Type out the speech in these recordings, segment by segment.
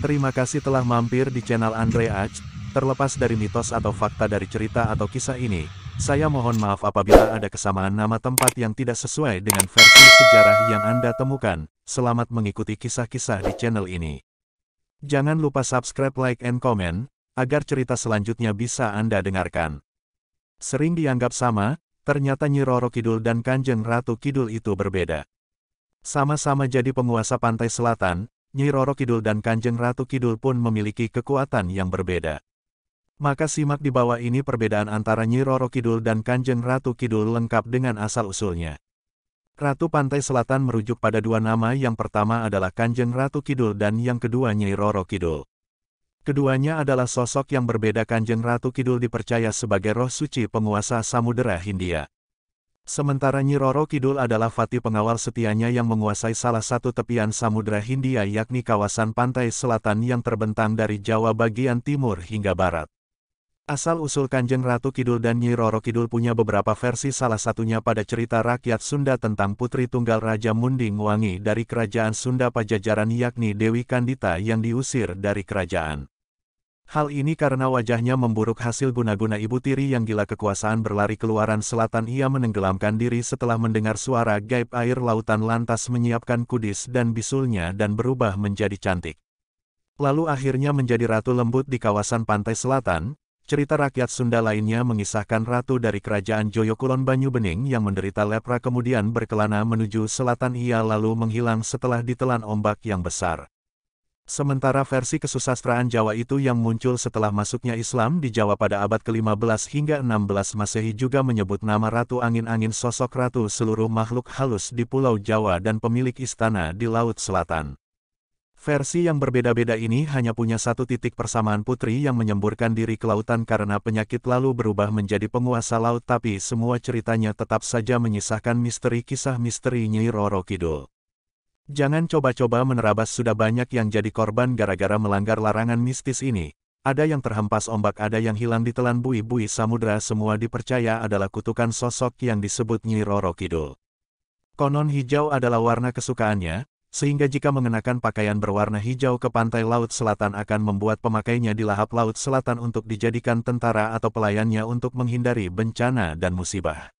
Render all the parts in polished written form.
Terima kasih telah mampir di channel Andre Aj. Terlepas dari mitos atau fakta dari cerita atau kisah ini, saya mohon maaf apabila ada kesamaan nama tempat yang tidak sesuai dengan versi sejarah yang Anda temukan. Selamat mengikuti kisah-kisah di channel ini. Jangan lupa subscribe, like, and comment, agar cerita selanjutnya bisa Anda dengarkan. Sering dianggap sama, ternyata Nyi Roro Kidul dan Kanjeng Ratu Kidul itu berbeda. Sama-sama jadi penguasa pantai selatan, Nyi Roro Kidul dan Kanjeng Ratu Kidul pun memiliki kekuatan yang berbeda. Maka simak di bawah ini perbedaan antara Nyi Roro Kidul dan Kanjeng Ratu Kidul lengkap dengan asal-usulnya. Ratu Pantai Selatan merujuk pada dua nama, yang pertama adalah Kanjeng Ratu Kidul dan yang kedua Nyi Roro Kidul. Keduanya adalah sosok yang berbeda. Kanjeng Ratu Kidul dipercaya sebagai roh suci penguasa Samudera Hindia. Sementara Nyi Roro Kidul adalah Fatih pengawal setianya yang menguasai salah satu tepian Samudera Hindia, yakni kawasan pantai selatan yang terbentang dari Jawa bagian timur hingga barat. Asal-usul Kanjeng Ratu Kidul dan Nyi Roro Kidul punya beberapa versi, salah satunya pada cerita rakyat Sunda tentang putri tunggal Raja Munding Wangi dari kerajaan Sunda Pajajaran, yakni Dewi Kandita yang diusir dari kerajaan. Hal ini karena wajahnya memburuk hasil guna-guna ibu tiri yang gila kekuasaan berlari keluaran selatan. Ia menenggelamkan diri setelah mendengar suara gaib air lautan, lantas menyiapkan kudis dan bisulnya dan berubah menjadi cantik. Lalu akhirnya menjadi ratu lembut di kawasan pantai selatan. Cerita rakyat Sunda lainnya mengisahkan ratu dari kerajaan Joyokulon Banyu Bening yang menderita lepra kemudian berkelana menuju selatan. Ia lalu menghilang setelah ditelan ombak yang besar. Sementara versi kesusastraan Jawa itu yang muncul setelah masuknya Islam di Jawa pada abad ke-15 hingga 16 Masehi juga menyebut nama Ratu Angin-Angin, sosok ratu seluruh makhluk halus di Pulau Jawa dan pemilik istana di Laut Selatan. Versi yang berbeda-beda ini hanya punya satu titik persamaan: putri yang menyemburkan diri ke lautan karena penyakit lalu berubah menjadi penguasa laut, tapi semua ceritanya tetap saja menyisahkan misteri. Kisah misteri Nyi Roro Kidul. Jangan coba-coba menerabas, sudah banyak yang jadi korban gara-gara melanggar larangan mistis ini. Ada yang terhempas ombak, ada yang hilang ditelan buih-buih samudera, semua dipercaya adalah kutukan sosok yang disebut Nyi Roro Kidul. Konon hijau adalah warna kesukaannya, sehingga jika mengenakan pakaian berwarna hijau ke pantai Laut Selatan akan membuat pemakainya dilahap Laut Selatan untuk dijadikan tentara atau pelayannya untuk menghindari bencana dan musibah.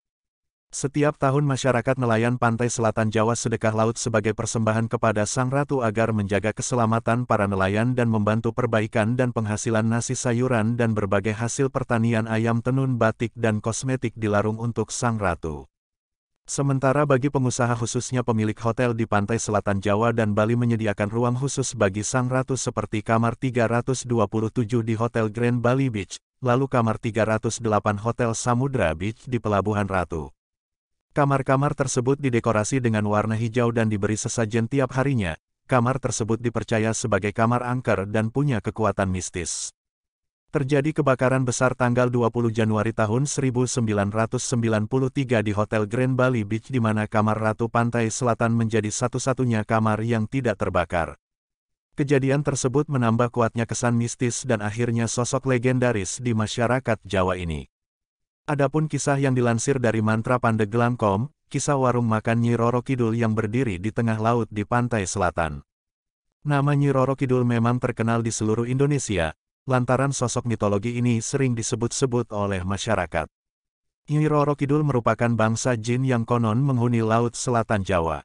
Setiap tahun masyarakat nelayan pantai selatan Jawa sedekah laut sebagai persembahan kepada sang ratu agar menjaga keselamatan para nelayan dan membantu perbaikan dan penghasilan nasi sayuran dan berbagai hasil pertanian, ayam, tenun, batik, dan kosmetik dilarung untuk sang ratu. Sementara bagi pengusaha, khususnya pemilik hotel di pantai selatan Jawa dan Bali, menyediakan ruang khusus bagi sang ratu seperti kamar 327 di Hotel Grand Bali Beach, lalu kamar 308 Hotel Samudra Beach di Pelabuhan Ratu. Kamar-kamar tersebut didekorasi dengan warna hijau dan diberi sesajen tiap harinya. Kamar tersebut dipercaya sebagai kamar angker dan punya kekuatan mistis. Terjadi kebakaran besar tanggal 20 Januari tahun 1993 di Hotel Grand Bali Beach, di mana kamar Ratu Pantai Selatan menjadi satu-satunya kamar yang tidak terbakar. Kejadian tersebut menambah kuatnya kesan mistis dan akhirnya sosok legendaris di masyarakat Jawa ini. Adapun kisah yang dilansir dari mantra Pandeglang.com, kisah warung makan Nyi Roro Kidul yang berdiri di tengah laut di pantai selatan. Nama Nyi Roro Kidul memang terkenal di seluruh Indonesia, lantaran sosok mitologi ini sering disebut-sebut oleh masyarakat. Nyi Roro Kidul merupakan bangsa jin yang konon menghuni Laut Selatan Jawa.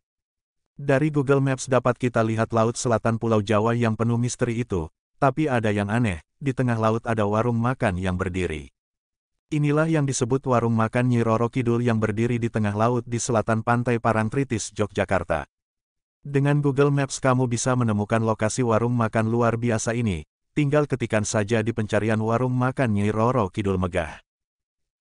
Dari Google Maps dapat kita lihat Laut Selatan Pulau Jawa yang penuh misteri itu, tapi ada yang aneh, di tengah laut ada warung makan yang berdiri. Inilah yang disebut warung makan Nyi Roro Kidul yang berdiri di tengah laut di selatan pantai Parangtritis, Yogyakarta. Dengan Google Maps kamu bisa menemukan lokasi warung makan luar biasa ini, tinggal ketikkan saja di pencarian warung makan Nyi Roro Kidul Megah.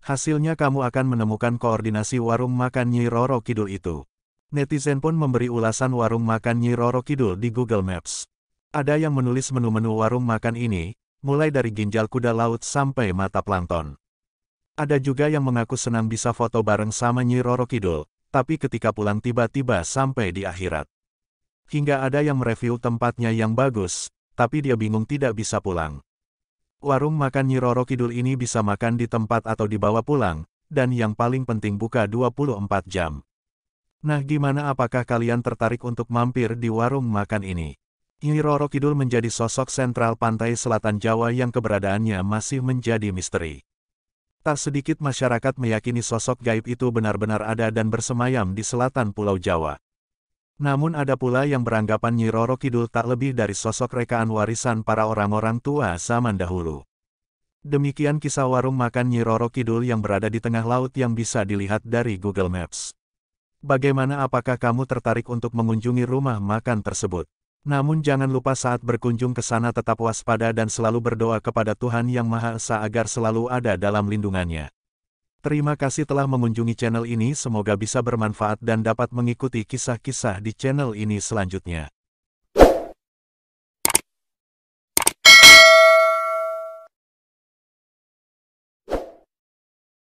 Hasilnya kamu akan menemukan koordinasi warung makan Nyi Roro Kidul itu. Netizen pun memberi ulasan warung makan Nyi Roro Kidul di Google Maps. Ada yang menulis menu-menu warung makan ini, mulai dari ginjal kuda laut sampai mata plankton. Ada juga yang mengaku senang bisa foto bareng sama Nyi Roro Kidul, tapi ketika pulang tiba-tiba sampai di akhirat. Hingga ada yang mereview tempatnya yang bagus, tapi dia bingung tidak bisa pulang. Warung makan Nyi Roro Kidul ini bisa makan di tempat atau dibawa pulang, dan yang paling penting buka 24 jam. Nah, gimana, apakah kalian tertarik untuk mampir di warung makan ini? Nyi Roro Kidul menjadi sosok sentral pantai selatan Jawa yang keberadaannya masih menjadi misteri. Tak sedikit masyarakat meyakini sosok gaib itu benar-benar ada dan bersemayam di selatan Pulau Jawa. Namun ada pula yang beranggapan Nyi Roro Kidul tak lebih dari sosok rekaan warisan para orang-orang tua zaman dahulu. Demikian kisah warung makan Nyi Roro Kidul yang berada di tengah laut yang bisa dilihat dari Google Maps. Bagaimana, apakah kamu tertarik untuk mengunjungi rumah makan tersebut? Namun jangan lupa saat berkunjung ke sana tetap waspada dan selalu berdoa kepada Tuhan Yang Maha Esa agar selalu ada dalam lindungannya. Terima kasih telah mengunjungi channel ini, semoga bisa bermanfaat dan dapat mengikuti kisah-kisah di channel ini selanjutnya.